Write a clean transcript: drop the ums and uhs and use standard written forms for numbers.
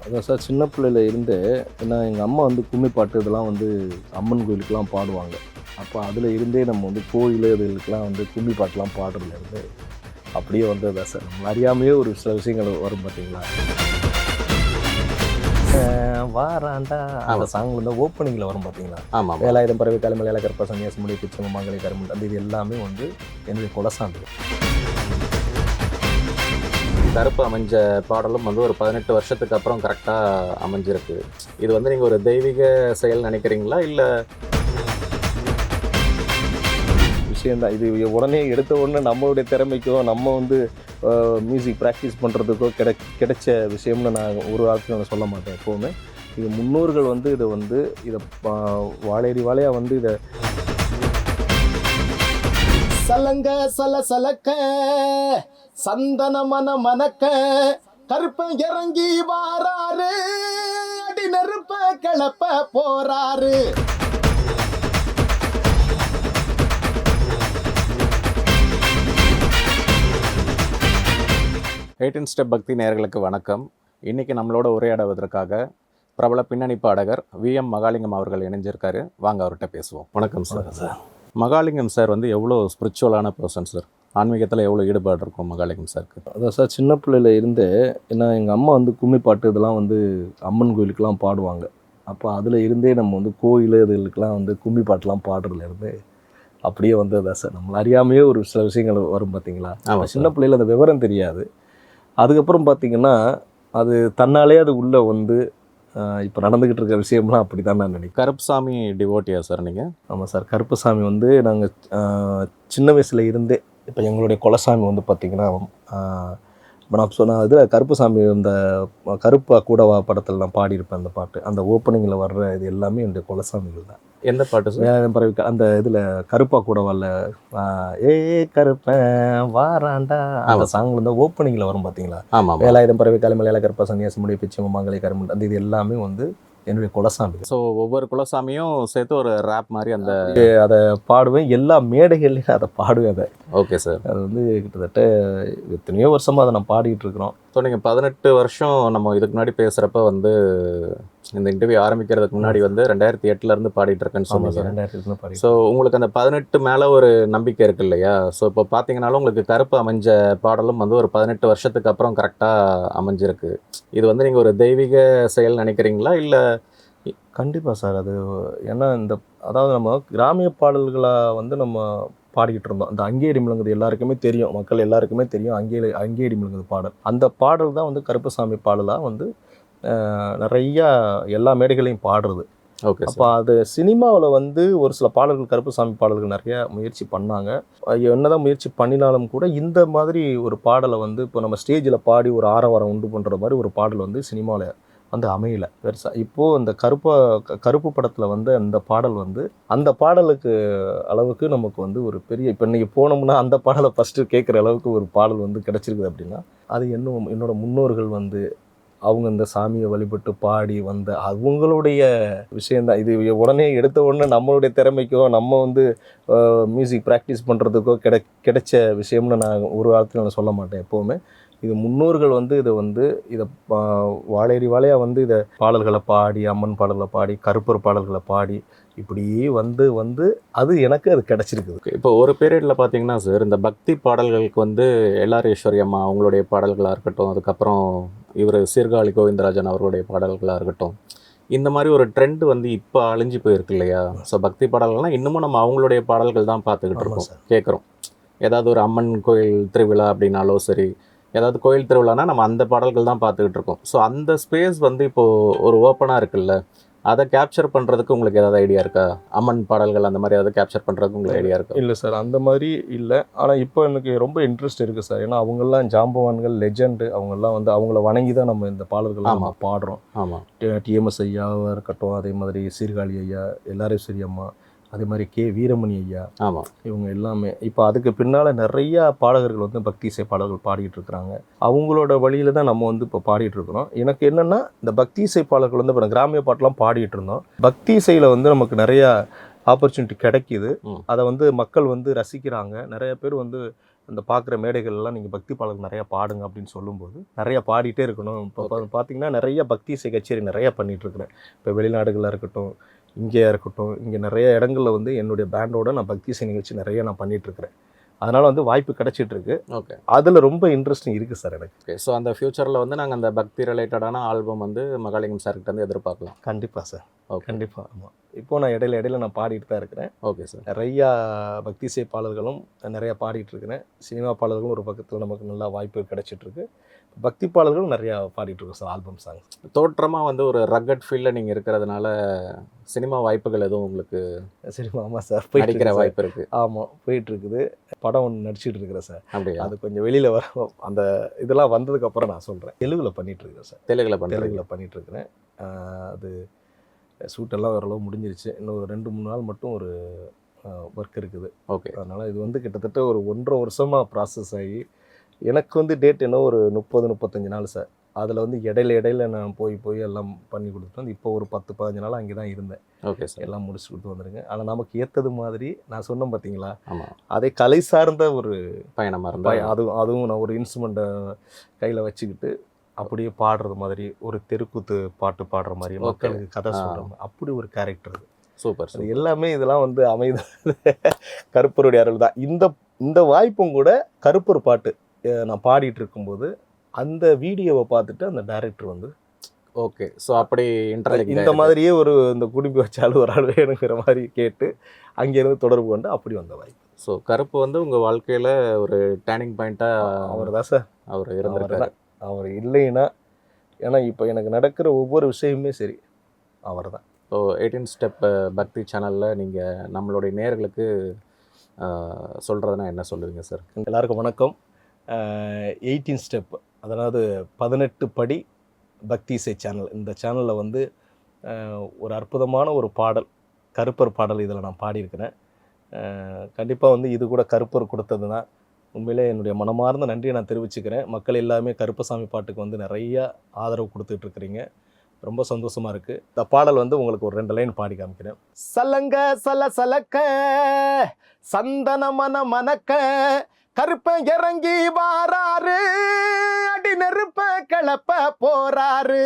அதான் சார் சின்ன பிள்ளையில இருந்தே ஏன்னா எங்கள் அம்மா வந்து கும்மி பாட்டு இதெல்லாம் வந்து அம்மன் கோயிலுக்கெலாம் பாடுவாங்க. அப்போ அதில் இருந்தே நம்ம வந்து கோயில் இதுகளுக்கெலாம் வந்து கும்மி பாட்டெலாம் பாடுறதுலேருந்து அப்படியே வந்தது தான் சார். நம்ம அறியாமையே ஒரு சில விஷயங்கள் வரும் பார்த்தீங்களா. வாராண்டா அந்த சாங் வந்து ஓப்பனிங்கில் வரும் பார்த்தீங்களா. ஆமாம். வேலாயுதம் பறவை காலமலையாள கற்ப சன்னியாசி முடி பிச்சை மாங்கலை கரும்பு அந்த இது எல்லாமே வந்து என்னுடைய குலசாமி. கருப்பு அமைஞ்ச பாடலும் வந்து ஒரு 18 வருஷத்துக்கு அப்புறம் கரெக்டாக அமைஞ்சிருக்கு. இது வந்து நீங்கள் ஒரு தெய்வீக செயல் நினைக்கிறீங்களா இல்லை விஷயந்தான் இது. உடனே எடுத்த உடனே நம்மளுடைய திறமைக்கோ நம்ம வந்து மியூசிக் ப்ராக்டிஸ் பண்ணுறதுக்கோ கிடைச்ச விஷயம்னு நான் ஒரு வாரத்தில் நான் சொல்ல மாட்டேன் எப்போவுமே. இது முன்னோர்கள் வந்து இதை வாழையடி வாழையாக வந்து இதை சலங்க சலசலக்க சந்தன மனக்க கருப்ப இறங்கி வாராரு அடி நெருப்ப கிளப்ப போறாரு. 18 ஸ்டெப் பக்தி நேயர்களுக்கு வணக்கம். இன்றைக்கி நம்மளோட உரையாடுவதற்காக பிரபல பின்னணி பாடகர் VM மகாலிங்கம் அவர்கள் இணைஞ்சிருக்காரு. வாங்க அவர்கிட்ட பேசுவோம். வணக்கம் சார். மகாலிங்கம் சார் வந்து எவ்வளோ ஸ்பிரிச்சுவலான பர்சன் சார்? ஆன்மீகத்தில் எவ்வளோ ஈடுபாடு இருக்கும் மகாலிங்கம் சாருக்கு? அதான் சார் சின்ன பிள்ளையில இருந்தே ஏன்னா எங்கள் அம்மா வந்து கும்மி பாட்டு இதெல்லாம் வந்து அம்மன் கோயிலுக்கெலாம் பாடுவாங்க. அப்போ அதில் இருந்தே நம்ம வந்து கோயில் இதுகளுக்கெலாம் வந்து கும்மி பாட்டெலாம் பாடுறதுலேருந்து அப்படியே வந்தது தான் சார். நம்மள அறியாமையே ஒரு சில விஷயங்கள் வரும் பார்த்தீங்களா. சின்ன பிள்ளையில் அந்த விவரம் தெரியாது. அதுக்கப்புறம் பார்த்திங்கன்னா அது தன்னாலே அது உள்ளே வந்து இப்போ நடந்துக்கிட்டு இருக்க விஷயம்லாம் அப்படி தான் நான் நினைக்கிறேன். கருப்புசாமி டிவோட்டியா சார் நீங்கள்? ஆமாம் சார். கருப்புசாமி வந்து நாங்கள் சின்ன வயசில் இருந்தே இப்போ எங்களுடைய குலசாமி வந்து பார்த்திங்கன்னா இப்போ நான் சொன்ன இதில் கருப்புசாமி இந்த கருப்பா கூடவா படத்தில் நான் பாடியிருப்பேன் அந்த பாட்டு. அந்த ஓப்பனிங்கில் வர்ற இது எல்லாமே என்னுடைய குலசாமிகள் தான். எந்த பாட்டு சார்? வேலாயுதம் பறவை அந்த இதில் கருப்பா கூடவால ஏ கருப்பேன் வாராண்டா அந்த சாங் வந்து ஓப்பனிங்கில் வரும் பார்த்தீங்களா. ஆமாம். வேலாயுதம் பறவை காலமலையாள கற்ப சன்னியாசி முடி பிச்சை மாங்கலை கரும்பு அந்த இது எல்லாமே வந்து என்னுடைய குலசாமி. ஸோ ஒவ்வொரு குலசாமியும் சேர்த்து ஒரு ரேப் மாதிரி அந்த அதை பாடுவேன். எல்லா மேடைகள்லையும் அதை பாடுவேன். அதை ஓகே சார். அது வந்து கிட்டத்தட்ட எத்தனையோ வருஷமாக அதை நான் பாடிக்கிட்டு இருக்கிறோம். ஸோ நீங்கள் 18 வருஷம் நம்ம இதுக்கு முன்னாடி பேசுகிறப்ப வந்து இந்த இன்டர்வியூ ஆரம்பிக்கிறதுக்கு முன்னாடி வந்து 2008 பாடிட்டு இருக்கேன்னு சொன்னீங்க. 2008 பாடி. ஸோ உங்களுக்கு அந்த 18 மேலே ஒரு நம்பிக்கை இருக்கு இல்லையா? ஸோ இப்போ பார்த்தீங்கன்னாலும் உங்களுக்கு கருப்பு அமைஞ்ச பாடலும் வந்து ஒரு 18 வருஷத்துக்கு அப்புறம் கரெக்டாக அமைஞ்சிருக்கு. இது வந்து நீங்கள் ஒரு தெய்வீக செயல் நினைக்கிறீங்களா இல்லை? கண்டிப்பாக சார். அது ஏன்னா அதாவது நம்ம கிராமிய பாடல்களாக வந்து நம்ம பாடிக்கிட்டு இருந்தோம். அந்த அங்கேடி முழங்குது எல்லாருக்குமே தெரியும், மக்கள் எல்லாருக்குமே தெரியும். அங்கேடி முழங்குது பாடல். அந்த பாடல் தான் வந்து கருப்பசாமி பாடலாக வந்து நிறையா எல்லா மேடைகளையும் பாடுறது. ஓகே. அப்போ அது சினிமாவில் வந்து ஒரு சில பாடல்கள் கருப்பசாமி பாடல்கள் நிறையா முயற்சி பண்ணாங்க. என்னதான் முயற்சி பண்ணினாலும் கூட இந்த மாதிரி ஒரு பாடலை வந்து இப்போ நம்ம ஸ்டேஜில் பாடி ஒரு ஆரவாரம் உண்டு பண்ணுற மாதிரி ஒரு பாடல் வந்து சினிமாவில் வந்து அமையலை பெருசாக. இப்போது அந்த கருப்பு படத்தில் வந்து அந்த பாடல் வந்து அந்த பாடலுக்கு அளவுக்கு நமக்கு வந்து ஒரு பெரிய இப்போ இன்றைக்கி போனோம்னா அந்த பாடலை ஃபஸ்ட்டு கேட்குற அளவுக்கு ஒரு பாடல் வந்து கிடச்சிருக்குது அப்படின்னா அது என்னோடய முன்னோர்கள் வந்து அவங்க இந்த சாமியை வழிபட்டு பாடி வந்த அவங்களுடைய விஷயந்தான். இது உடனே எடுத்த உடனே நம்மளுடைய திறமைக்கோ நம்ம வந்து மியூசிக் ப்ராக்டிஸ் பண்ணுறதுக்கோ கிடைச்ச விஷயம்னு நான் ஒரு வாரத்தில் நான் சொல்ல மாட்டேன் எப்போவுமே. இது முன்னோர்கள் வந்து இதை வாழையடி வாழையாக வந்து இதை பாடல்களை பாடி அம்மன் பாடல்களை பாடி கருப்பர் பாடல்களை பாடி இப்படியே வந்து அது எனக்கு அது கிடச்சிருக்குது. இப்போ ஒரு பீரியடில் பார்த்தீங்கன்னா சார் இந்த பக்தி பாடல்களுக்கு வந்து எல்ஆர் ஈஸ்வரி அம்மா அவங்களுடைய பாடல்களாக இருக்கட்டும், அதுக்கப்புறம் இவர் சீர்காழி கோவிந்தராஜன் அவர்களுடைய பாடல்களாக இருக்கட்டும், இந்த மாதிரி ஒரு ட்ரெண்ட் வந்து இப்போ அழிஞ்சு போயிருக்கு இல்லையா? ஸோ பக்தி பாடல்கள்லாம் இன்னமும் நம்ம அவங்களுடைய பாடல்கள் தான் பார்த்துக்கிட்டு இருக்கோம், கேட்குறோம். ஏதாவது ஒரு அம்மன் கோயில் திருவிழா அப்படின்னாலும் சரி, ஏதாவது கோயில் திருவிழானா நம்ம அந்த பாடல்கள் தான் பார்த்துக்கிட்டு இருக்கோம். ஸோ அந்த ஸ்பேஸ் வந்து இப்போது ஒரு ஓப்பனாக இருக்குல்ல, அதை கேப்சர் பண்ணுறதுக்கு உங்களுக்கு ஏதாவது ஐடியா இருக்கா? அம்மன் பாடல்கள் அந்த மாதிரி ஏதாவது கேப்சர் பண்ணுறதுக்கு உங்களுக்கு ஐடியா இருக்கா? இல்லை சார், அந்த மாதிரி இல்லை. ஆனால் இப்போ எனக்கு ரொம்ப இன்ட்ரெஸ்ட் இருக்குது சார். ஏன்னா அவங்கெல்லாம் ஜாம்பவான்கள், லெஜெண்டு. அவங்கெல்லாம் வந்து அவங்கள வணங்கி தான் நம்ம இந்த பாடல்கள் நம்ம பாடுறோம். ஆமாம். TMS ஐயாவாக இருக்கட்டும், அதே மாதிரி சீர்காழி ஐயா, எல்ஆர்எஸ்வரி அம்மா, அதே மாதிரி வீரமணி ஐயா. ஆமாம். இவங்க எல்லாமே இப்போ அதுக்கு பின்னால் நிறையா பாடகர்கள் வந்து பக்தி இசை பாடல்கள் பாடிக்கிட்டு இருக்கிறாங்க. அவங்களோட வழியில் தான் நம்ம வந்து இப்போ பாடிட்டு இருக்கிறோம். எனக்கு என்னென்னா இந்த பக்தி இசை பாடல்கள் வந்து இப்போ கிராமிய பாட்டெலாம் பாடிட்டு இருந்தோம். பக்தி இசையில் வந்து நமக்கு நிறையா ஆப்பர்ச்சுனிட்டி கிடைக்கிது. அதை வந்து மக்கள் வந்து ரசிக்கிறாங்க. நிறைய பேர் வந்து அந்த பார்க்குற மேடைகள்லாம் நீங்கள் பக்தி பாடல்கள் நிறையா பாடுங்க அப்படின்னு சொல்லும்போது நிறையா பாடிட்டே இருக்கணும். இப்போ பார்த்தீங்கன்னா நிறைய பக்தி இசை கச்சேரி நிறையா பண்ணிகிட்ருக்கிறேன். இப்போ வெளிநாடுகளாக இருக்கட்டும், இங்கேயா இருக்கட்டும், இங்கே நிறைய இடங்களில் வந்து என்னுடைய பேண்டோட நான் பக்தி இசை நிகழ்ச்சி நிறைய நான் பண்ணிகிட்ருக்கிறேன். அதனால் வந்து வாய்ப்பு கிடைச்சிட்ருக்கு. ஓகே. அதில் ரொம்ப இன்ட்ரெஸ்டிங் இருக்குது சார் எனக்கு. ஓகே. ஸோ அந்த ஃப்யூச்சரில் வந்து நாங்கள் அந்த பக்தி ரிலேட்டடான ஆல்பம் வந்து மகாலிங்கம் சார்கிட்ட வந்து எதிர்பார்க்கலாம். கண்டிப்பாக சார். ஓகே. கண்டிப்பாக. ஆமாம். இப்போது நான் இடையில நான் பாடிட்டு தான் இருக்கிறேன். Okay sir. நிறையா பக்தி இசை பாடல்களும் நிறையா பாடிட்டுருக்கிறேன். சினிமா பாடல்களும் ஒரு பக்கத்தில் நமக்கு நல்லா வாய்ப்பு கிடைச்சிட்ருக்கு. பக்தி பாடல்களும் நிறையா பாடிட்டுருக்கோம் சார், ஆல்பம் சாங்ஸ். தோற்றமாக வந்து ஒரு ரக்கட் ஃபீல்டில் நீங்கள் இருக்கிறதுனால சினிமா வாய்ப்புகள் எதுவும் உங்களுக்கு சினிமா? ஆமாம் சார், நடிக்கிற வாய்ப்பு இருக்குது. ஆமாம், போயிட்டுருக்குது. படம் ஒன்று நடிச்சிட்டு இருக்கிறேன் சார். அப்படியா? அது கொஞ்சம் வெளியில் வர அந்த இதெல்லாம் வந்ததுக்கப்புறம் நான் சொல்கிறேன். தெலுங்கில் பண்ணிகிட்ருக்கிறேன் சார். தெலுங்கில் பண்ணிகிட்ருக்கிறேன். அது ஷூட்டெல்லாம் ஓரளவு முடிஞ்சிருச்சு. இன்னும் ஒரு 2-3 நாள் மட்டும் ஒரு ஒர்க் இருக்குது. ஓகே. அதனால் இது வந்து கிட்டத்தட்ட ஒரு 1.5 வருஷமாக ப்ராசஸ் ஆகி எனக்கு வந்து டேட் என்ன ஒரு 30-35 நாள் சார். அதில் வந்து இடையில நான் போய் எல்லாம் பண்ணி கொடுத்துட்டு வந்து இப்போ ஒரு 10-15 நாள் அங்கே தான் இருந்தேன். Okay sir. எல்லாம் முடிச்சு கொடுத்து வந்துருங்க. ஆனால் நமக்கு ஏற்றது மாதிரி நான் சொன்னேன் பார்த்தீங்களா, ஆமாம், அதே கலை சார்ந்த ஒரு பயணமாக இருந்தால் அதுவும் நான் ஒரு இன்ஸ்ட்ருமெண்ட்டை கையில் வச்சுக்கிட்டு அப்படியே பாடுறது மாதிரி, ஒரு தெருக்கூத்து பாட்டு பாடுற மாதிரி, மக்களுக்கு கதை சொல்கிற மாதிரி, அப்படி ஒரு கேரக்டர். சூப்பர். அது எல்லாமே இதெல்லாம் வந்து அமைது கருப்பருடைய அருள் தான். இந்த வாய்ப்பும் கூட கருப்பர் பாட்டு நான் பாடிட்டு இருக்கும்போது அந்த வீடியோவை பார்த்துட்டு அந்த டைரக்டர் வந்து ஓகே. ஸோ அப்படி இந்த மாதிரியே இந்த குடும்பி வச்சாலும் ஒரு ஆள் வேணுங்கிற மாதிரி கேட்டு அங்கேருந்து தொடர்பு கொண்டு அப்படி வந்த வாய்ப்பு. ஸோ கருப்பு வந்து உங்கள் வாழ்க்கையில் ஒரு டேர்னிங் பாயிண்ட்டாக அவர் தான் சார். அவர் இருந்திருக்காரு. அவர் இல்லைன்னா, ஏன்னா இப்போ எனக்கு நடக்கிற ஒவ்வொரு விஷயமுமே சரி அவர் தான். ஸோ 18 ஸ்டெப் பக்தி சேனலில் நீங்கள் நம்மளுடைய நேயர்களுக்கு சொல்கிறதுனா என்ன சொல்லுவீங்க சார்? எல்லாருக்கும் வணக்கம். 18 ஸ்டெப், அதாவது 18 படி பக்தி இசை சேனல். இந்த சேனலில் வந்து ஒரு அற்புதமான ஒரு பாடல், கருப்பர் பாடல் இதில் நான் பாடியிருக்கிறேன். கண்டிப்பாக வந்து இது கூட கருப்பர் கொடுத்தது தான். உண்மையிலே என்னுடைய மனமார்ந்த நன்றியை நான் தெரிவிச்சுக்கிறேன். மக்கள் எல்லாமே கருப்பசாமி பாட்டுக்கு வந்து நிறையா ஆதரவு கொடுத்துட்ருக்குறீங்க. ரொம்ப சந்தோஷமாக இருக்குது. இந்த பாடல் வந்து உங்களுக்கு ஒரு 2 லைன் பாடி காமிக்கிறேன். சலங்க சலக்க சந்தன மனக்க கருப்பன் இறங்கி வாராரு, அடி நெருப்ப கிளப்ப போறாரு.